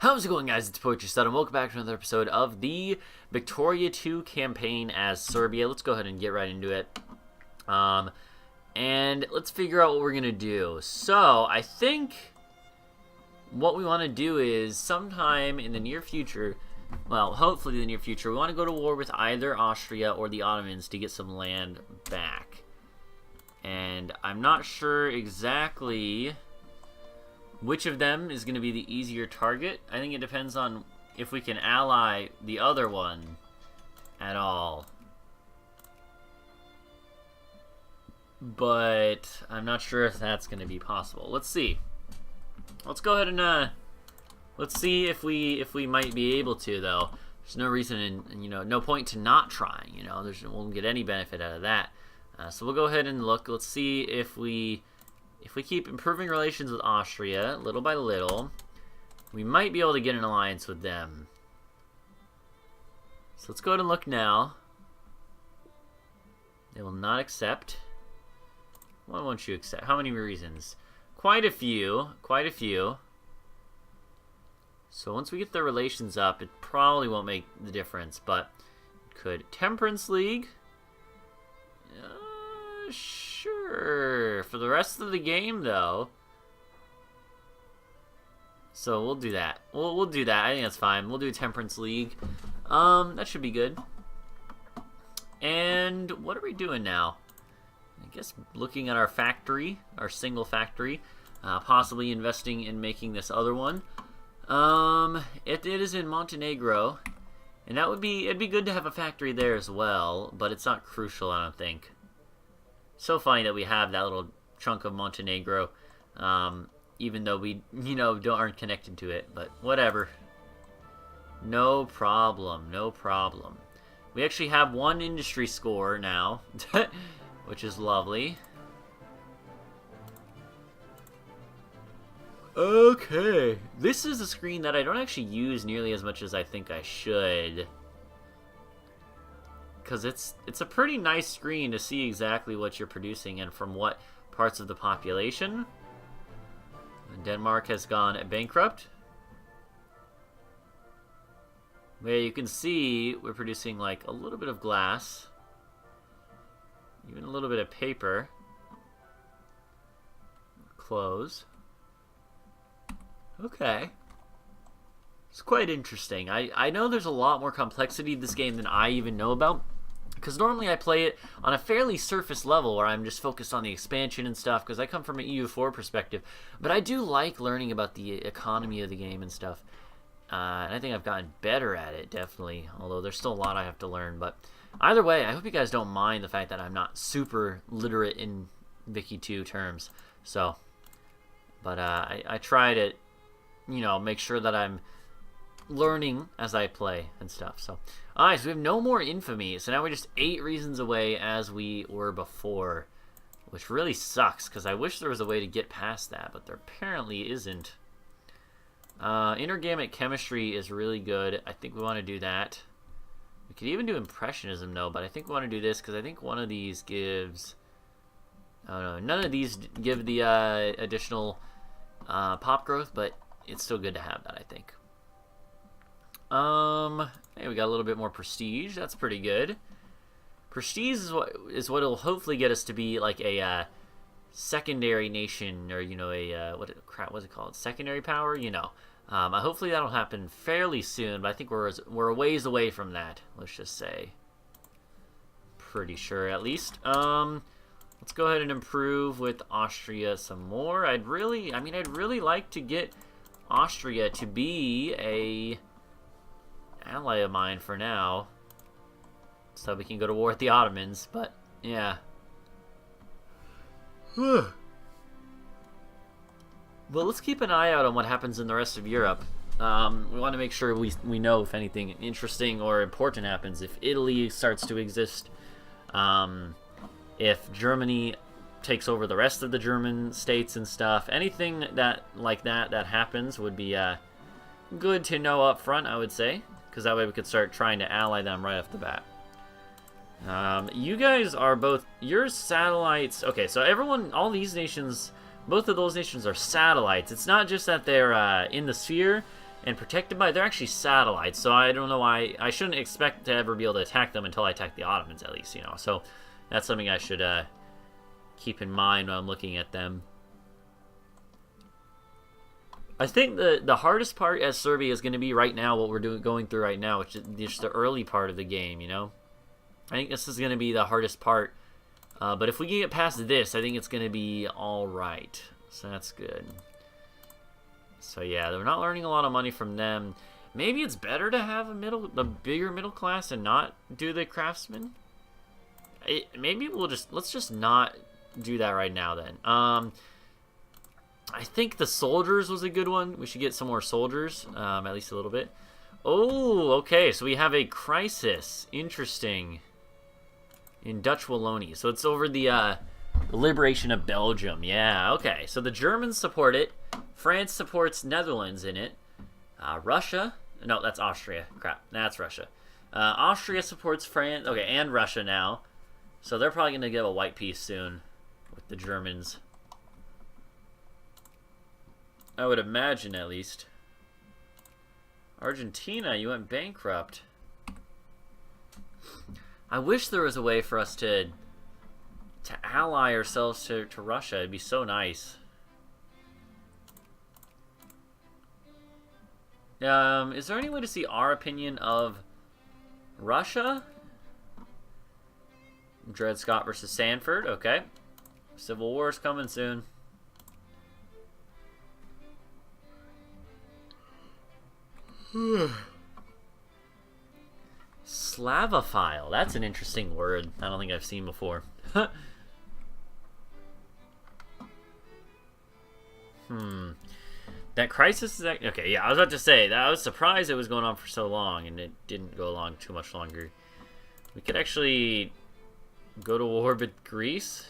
How's it going, guys? It's Poetry Stud, and welcome back to another episode of the Victoria 2 campaign as Serbia. Let's go ahead and get right into it. And let's figure out what we're going to do. So, I think what we want to do is sometime in the near future, well, hopefully the near future, we want to go to war with either Austria or the Ottomans to get some land back. And I'm not sure exactly which of them is going to be the easier target. I think it depends on if we can ally the other one at all. But I'm not sure if that's going to be possible. Let's see. Let's go ahead and let's see if we might be able to, though. There's no reason, no point to not trying. We won't get any benefit out of that. So we'll go ahead and look. Let's see if we keep improving relations with Austria, little by little, we might be able to get an alliance with them. So let's go ahead and look now. They will not accept. Why won't you accept? How many reasons? Quite a few. Quite a few. So once we get the relations up, it probably won't make the difference, but it could. Temperance League? Sure. For the rest of the game, though. So we'll do that. We'll do that. I think that's fine. We'll do Temperance League. That should be good. And what are we doing now? I guess looking at our factory, our single factory, possibly investing in making this other one. It is in Montenegro, and it'd be good to have a factory there as well, but it's not crucial, I don't think. So funny that we have that little chunk of Montenegro, even though we, aren't connected to it, but whatever. No problem, no problem. We actually have one industry score now, which is lovely. Okay, this is a screen that I don't actually use nearly as much as I think I should. Because it's a pretty nice screen to see exactly what you're producing and from what parts of the population. Denmark has gone bankrupt. Where you can see we're producing like a little bit of glass. Even a little bit of paper. Clothes. Okay. It's quite interesting. I know there's a lot more complexity to this game than I even know about. Because normally I play it on a fairly surface level where I'm just focused on the expansion and stuff because I come from an EU4 perspective. But I do like learning about the economy of the game and stuff. And I think I've gotten better at it, definitely. Although there's still a lot I have to learn. But either way, I hope you guys don't mind the fact that I'm not super literate in Vicky 2 terms. So, but I try to, make sure that I'm learning as I play and stuff. So, alright, so we have no more infamy. So now we're just 8 reasons away as we were before, which really sucks because I wish there was a way to get past that, but there apparently isn't. Inorganic chemistry is really good. I think we want to do that. We could even do impressionism though, but I think we want to do this because I think one of these gives, I don't know, none of these give the additional pop growth, but it's still good to have that, I think. Hey, we got a little bit more prestige. That's pretty good. Prestige is what will hopefully get us to be like a secondary nation, or what's it called? Secondary power. Hopefully that'll happen fairly soon. But I think we're a ways away from that. Let's just say. Pretty sure, at least. Let's go ahead and improve with Austria some more. I'd really like to get Austria to be a ally of mine for now, so we can go to war with the Ottomans, but yeah. Well, let's keep an eye out on what happens in the rest of Europe. We want to make sure we know if anything interesting or important happens. If Italy starts to exist, if Germany takes over the rest of the German states and stuff, anything like that happens would be good to know up front, I would say. Because that way we could start trying to ally them right off the bat. You guys are both, your satellites, okay, so all these nations, both of those nations are satellites. It's not just that they're in the sphere, and protected by... They're actually satellites, so I don't know why... I shouldn't expect to ever be able to attack them until I attack the Ottomans, at least, you know. So that's something I should keep in mind when I'm looking at them. I think the hardest part as Serbia is going to be right now, what we're going through right now, which is just the early part of the game, you know? I think this is going to be the hardest part. But if we can get past this, I think it's going to be all right. So that's good. So yeah, they're not learning a lot of money from them. Maybe it's better to have a bigger middle class and not do the craftsmen. Maybe let's just not do that right now then. I think the soldiers was a good one. We should get some more soldiers, at least a little bit. Oh, okay, so we have a crisis. Interesting. In Dutch Wallonia. So it's over the liberation of Belgium. Yeah, okay. So the Germans support it. France supports Netherlands in it. Russia. No, that's Austria. Crap. That's Russia. Austria supports France. Okay, and Russia now. So they're probably going to give a white peace soon with the Germans. I would imagine, at least. Argentina, you went bankrupt. I wish there was a way for us to ally ourselves to Russia. It'd be so nice. Is there any way to see our opinion of Russia? Dred Scott versus Sanford. Okay. Civil War's coming soon. Slavophile. That's an interesting word. I don't think I've seen before. That crisis is... Okay, yeah, I was about to say, that I was surprised it was going on for so long, and it didn't go along too much longer. We could actually go to war with Greece.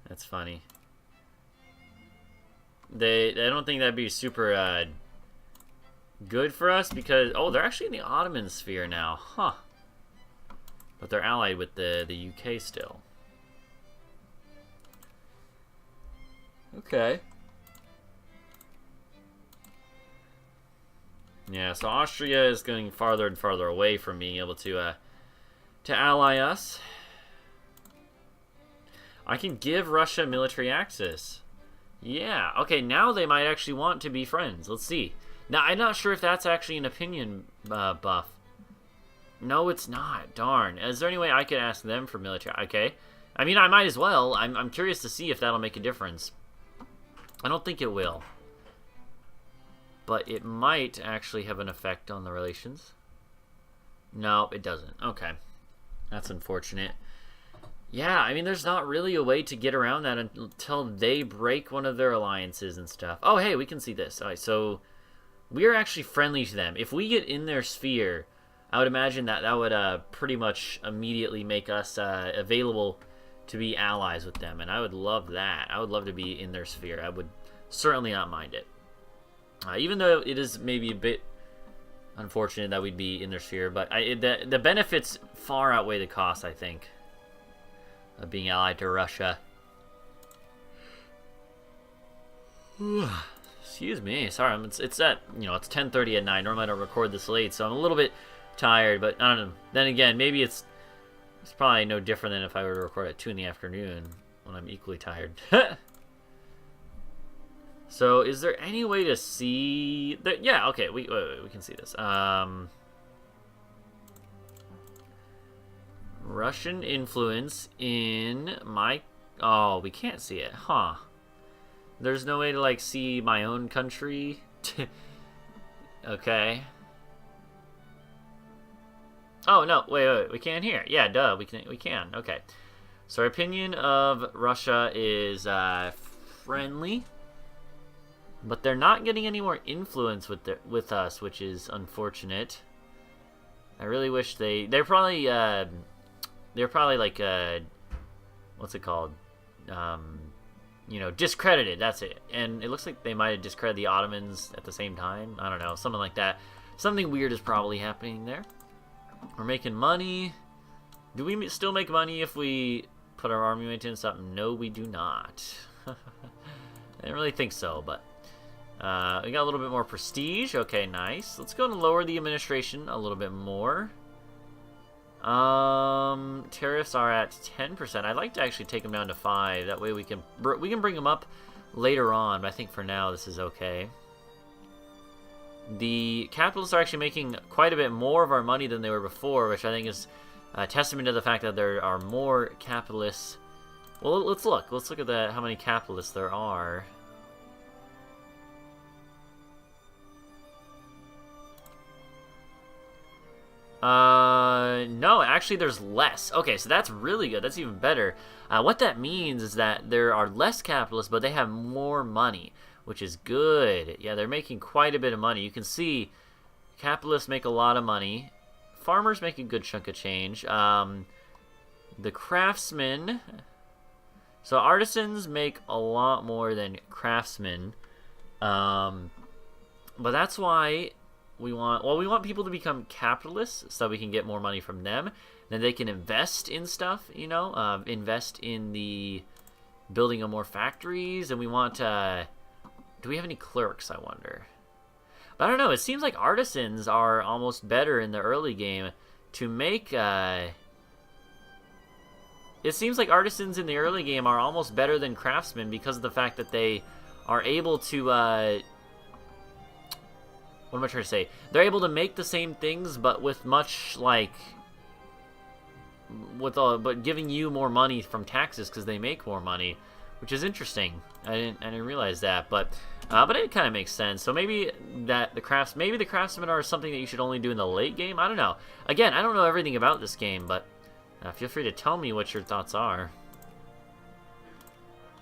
That's funny. I don't think that'd be super good for us, because... Oh, they're actually in the Ottoman sphere now. Huh. But they're allied with the UK still. Okay. Yeah, so Austria is going farther and farther away from being able to ally us. I can give Russia military access. Yeah, okay, now they might actually want to be friends. Let's see. Now, I'm not sure if that's actually an opinion buff. No, it's not. Darn. Is there any way I could ask them for military? Okay. I mean, I might as well. I'm curious to see if that'll make a difference. I don't think it will. But it might actually have an effect on the relations. No, it doesn't. Okay. That's unfortunate. Yeah, I mean, there's not really a way to get around that until they break one of their alliances and stuff. Oh, hey, we can see this. All right, so we're actually friendly to them. If we get in their sphere, I would imagine that would pretty much immediately make us available to be allies with them, and I would love that. I would love to be in their sphere. I would certainly not mind it. Even though it is maybe a bit unfortunate that we'd be in their sphere, but the benefits far outweigh the costs, I think, of being allied to Russia. Excuse me. Sorry, it's at, you know, it's 10:30 at night. Normally I don't record this late, so I'm a little bit tired, but I don't know. Then again, maybe it's probably no different than if I were to record at 2 in the afternoon when I'm equally tired. So, is there any way to see that? Yeah, okay, we can see this. Russian influence in my... Oh, we can't see it, huh? There's no way to, like, see my own country? Okay. Oh, no, wait, we can here. Yeah, duh, we can, okay. So our opinion of Russia is friendly. But they're not getting any more influence with us, which is unfortunate. I really wish they're probably like what's it called? You know, discredited. That's it. And it looks like they might have discredited the Ottomans at the same time. I don't know, something like that. Something weird is probably happening there. We're making money. Do we still make money if we put our army maintenance up? No, we do not. I don't really think so, but We got a little bit more prestige. Okay, nice. Let's go and lower the administration a little bit more. Tariffs are at 10%. I'd like to actually take them down to 5. That way we can bring them up later on, but I think for now this is okay. The capitalists are actually making quite a bit more of our money than they were before, which I think is a testament to the fact that there are more capitalists. Well, let's look. Let's look at how many capitalists there are. No, actually there's less. Okay, so that's really good. That's even better. What that means is that there are less capitalists, but they have more money, which is good. Yeah, they're making quite a bit of money. You can see capitalists make a lot of money. Farmers make a good chunk of change. The craftsmen... So artisans make a lot more than craftsmen. But that's why... we want people to become capitalists so we can get more money from them. Then they can invest in stuff, you know, invest in the building of more factories. And we want do we have any clerks, I wonder? But I don't know. It seems like artisans are almost better in the early game to make... It seems like artisans in the early game are almost better than craftsmen because of the fact that they are able to... what am I trying to say? They're able to make the same things, but with much, like... but giving you more money from taxes because they make more money, which is interesting. I didn't realize that, but it kind of makes sense. So maybe the craftsmen are something that you should only do in the late game. I don't know. Again, I don't know everything about this game, but feel free to tell me what your thoughts are.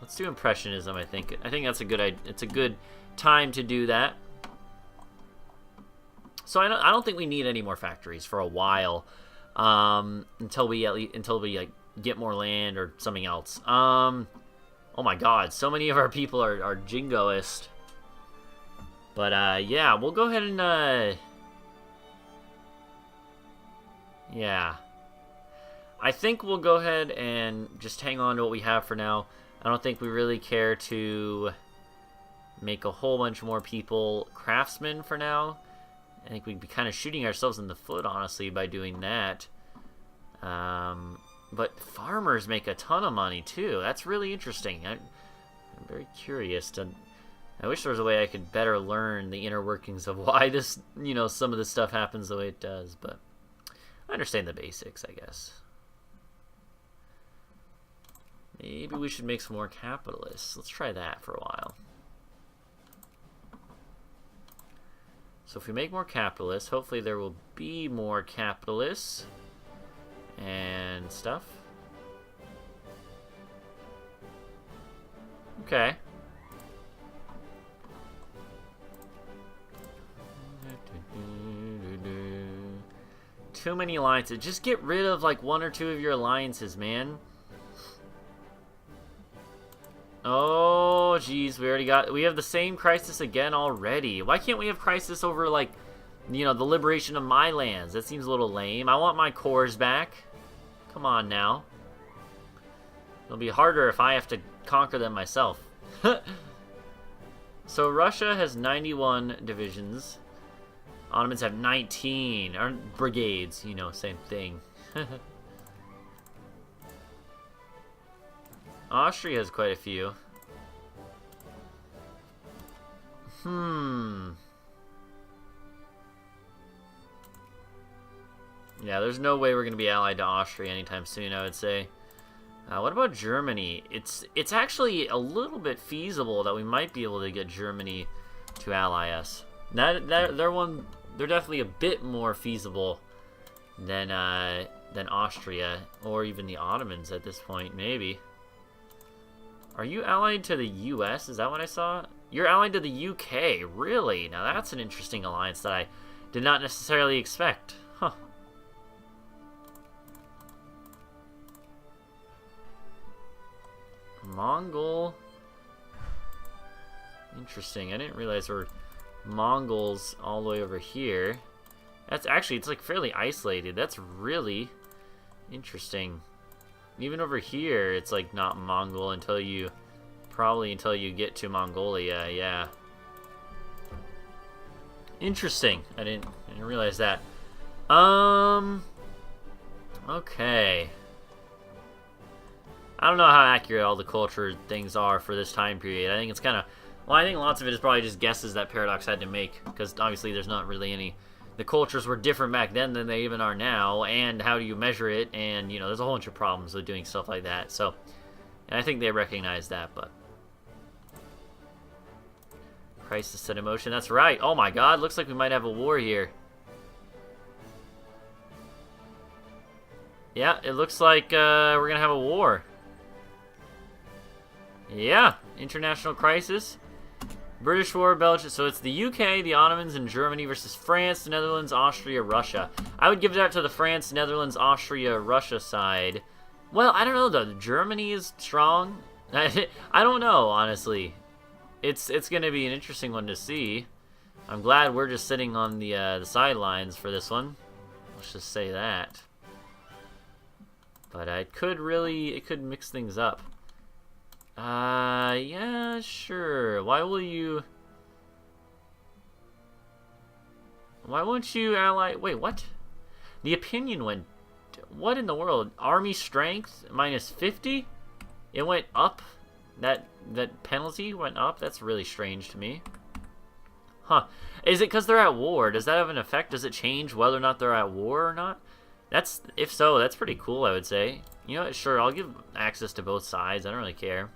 Let's do impressionism. I think that's a good idea. It's a good time to do that. So I don't think we need any more factories for a while, until we like get more land or something else. Oh my God, so many of our people are jingoist. But yeah, we'll go ahead and yeah, I think we'll go ahead and just hang on to what we have for now. I don't think we really care to make a whole bunch more people craftsmen for now. I think we'd be kind of shooting ourselves in the foot, honestly, by doing that. But farmers make a ton of money, too. That's really interesting. I'm very curious to... I wish there was a way I could better learn the inner workings of why this, you know, some of this stuff happens the way it does, but I understand the basics, I guess. Maybe we should make some more capitalists. Let's try that for a while. So if we make more capitalists, hopefully there will be more capitalists and stuff. Okay. Too many alliances. Just get rid of like 1 or 2 of your alliances, man. Oh, geez, we have the same crisis again already. Why can't we have crisis over, like, you know, the liberation of my lands? That seems a little lame. I want my cores back. Come on now. It'll be harder if I have to conquer them myself. So Russia has 91 divisions. Ottomans have 19. Or brigades, you know, same thing. Austria has quite a few. Yeah, there's no way we're going to be allied to Austria anytime soon, I would say. What about Germany? It's actually a little bit feasible that we might be able to get Germany to ally us. They're definitely a bit more feasible than Austria, or even the Ottomans at this point, maybe. Are you allied to the US? Is that what I saw? You're allied to the UK, really? Now that's an interesting alliance that I did not necessarily expect. Huh. Mongol. Interesting. I didn't realize there were Mongols all the way over here. That's actually, it's like fairly isolated. That's really interesting. Even over here, it's like not Mongol until you get to Mongolia, yeah. Interesting. I didn't realize that. Okay. I don't know how accurate all the culture things are for this time period. I think it's kind of... Well, I think lots of it is probably just guesses that Paradox had to make, because obviously there's not really any... The cultures were different back then than they even are now, and how do you measure it, and, you know, there's a whole bunch of problems with doing stuff like that, so... And I think they recognize that, but... Crisis set in motion, that's right. Oh my god, looks like we might have a war here. Yeah, it looks like we're gonna have a war. Yeah, international crisis. British War, Belgium. So it's the UK, the Ottomans, and Germany versus France, the Netherlands, Austria, Russia. I would give that to the France, Netherlands, Austria, Russia side. Well, I don't know though. Germany is strong. I don't know, honestly. It's gonna be an interesting one to see. I'm glad we're just sitting on the sidelines for this one. Let's just say that. But it could mix things up. Yeah, sure. Why won't you ally... Wait, what? The opinion went... What in the world? Army strength minus 50? It went up? That penalty went up? That's really strange to me. Huh. Is it because they're at war? Does that have an effect? Does it change whether or not they're at war or not? If so, that's pretty cool, I would say. You know what? Sure, I'll give access to both sides. I don't really care.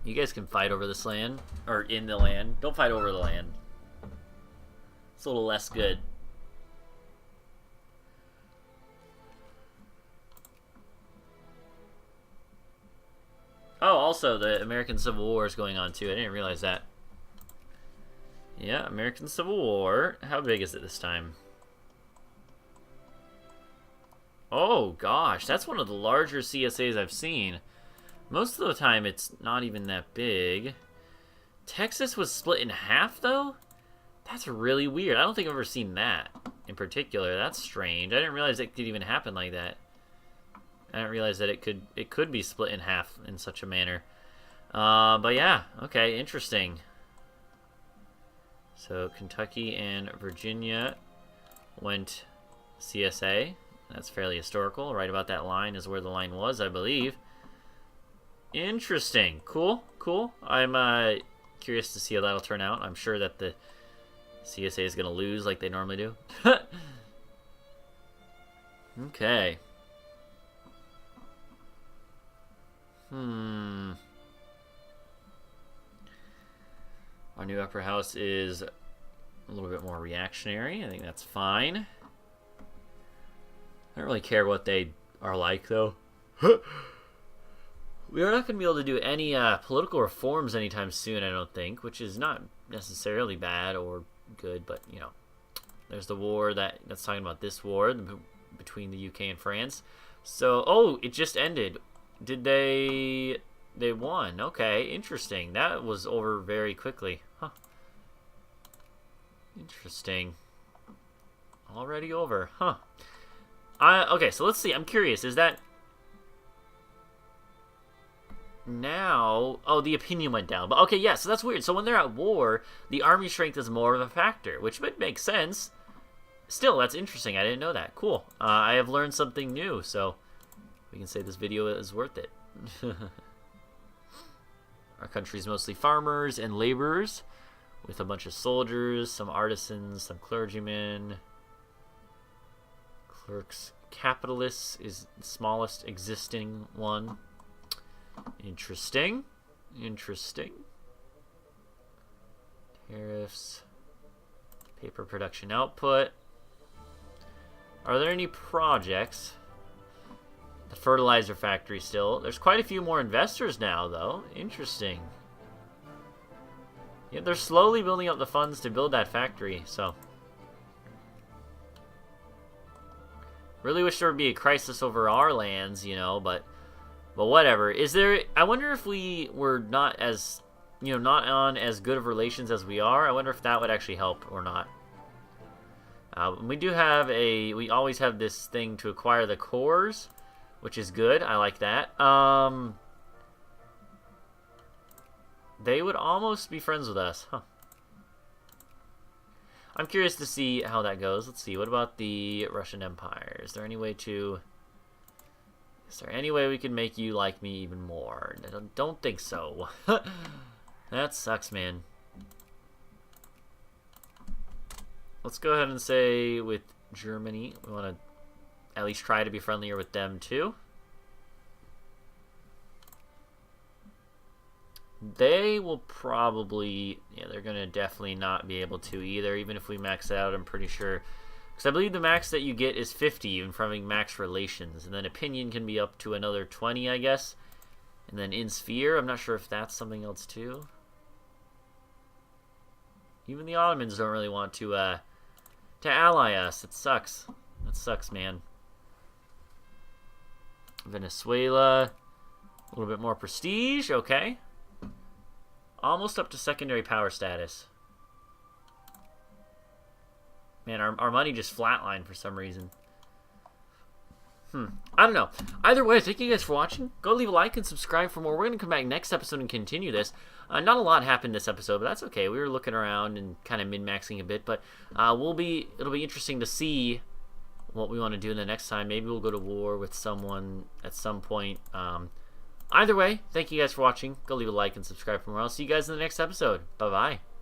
You guys can fight over this land. Or in the land. Don't fight over the land. It's a little less good. Oh, also, the American Civil War is going on, too. I didn't realize that. Yeah, American Civil War. How big is it this time? Oh, gosh. That's one of the larger CSAs I've seen. Most of the time, it's not even that big. Texas was split in half, though? That's really weird. I don't think I've ever seen that in particular. That's strange. I didn't realize it could even happen like that. I didn't realize that it could be split in half in such a manner. But yeah, okay, interesting. So Kentucky and Virginia went CSA. That's fairly historical. Right about that line is where the line was, I believe. Interesting. Cool, cool. I'm curious to see how that'll turn out. I'm sure that the CSA is going to lose like they normally do. Okay. Our new upper house is a little bit more reactionary. I think that's fine. I don't really care what they are like, though. We are not going to be able to do any political reforms anytime soon, I don't think, which is not necessarily bad or good, but, you know, there's the war that's talking about this war between the UK and France. So, oh, it just ended. Did they won. Okay, interesting. That was over very quickly. Huh. Interesting. Already over. Huh. Okay, so let's see. I'm curious. Is that... Now... Oh, the opinion went down. But okay, yeah, so that's weird. So when they're at war, the army strength is more of a factor, which would make sense. Still, that's interesting. I didn't know that. Cool. I have learned something new, so we can say this video is worth it. Our country's mostly farmers and laborers, with a bunch of soldiers, some artisans, some clergymen, clerks. Capitalists is the smallest existing one. Interesting. Interesting. Tariffs. Paper production output. Are there any projects? The fertilizer factory still. There's quite a few more investors now, though. Interesting. Yeah, they're slowly building up the funds to build that factory, so. Really wish there would be a crisis over our lands, you know, but whatever. Is there... I wonder if we were not as... You know, not on as good of relations as we are. I wonder if that would actually help or not. We do have a... We always have this thing to acquire the cores, which is good. I like that. They would almost be friends with us. Huh. I'm curious to see how that goes. Let's see. What about the Russian Empire? Is there any way to... Is there any way we can make you like me even more? I don't think so. That sucks, man. Let's go ahead and say with Germany, we want to at least try to be friendlier with them too. They will probably, yeah, they're going to definitely not be able to either, even if we max it out, I'm pretty sure. Because I believe the max that you get is 50, even from having max relations. And then opinion can be up to another 20, I guess. And then in sphere, I'm not sure if that's something else too. Even the Ottomans don't really want to ally us. It sucks. That sucks, man. Venezuela, a little bit more prestige, okay. Almost up to secondary power status. Man, our money just flatlined for some reason. I don't know. Either way, thank you guys for watching. Go leave a like and subscribe for more. We're going to come back next episode and continue this. Not a lot happened this episode, but that's okay. We were looking around and kind of min-maxing a bit, but it'll be interesting to see what we want to do in the next time. Maybe we'll go to war with someone at some point. Either way, thank you guys for watching. Go leave a like and subscribe for more. I'll see you guys in the next episode. Bye-bye.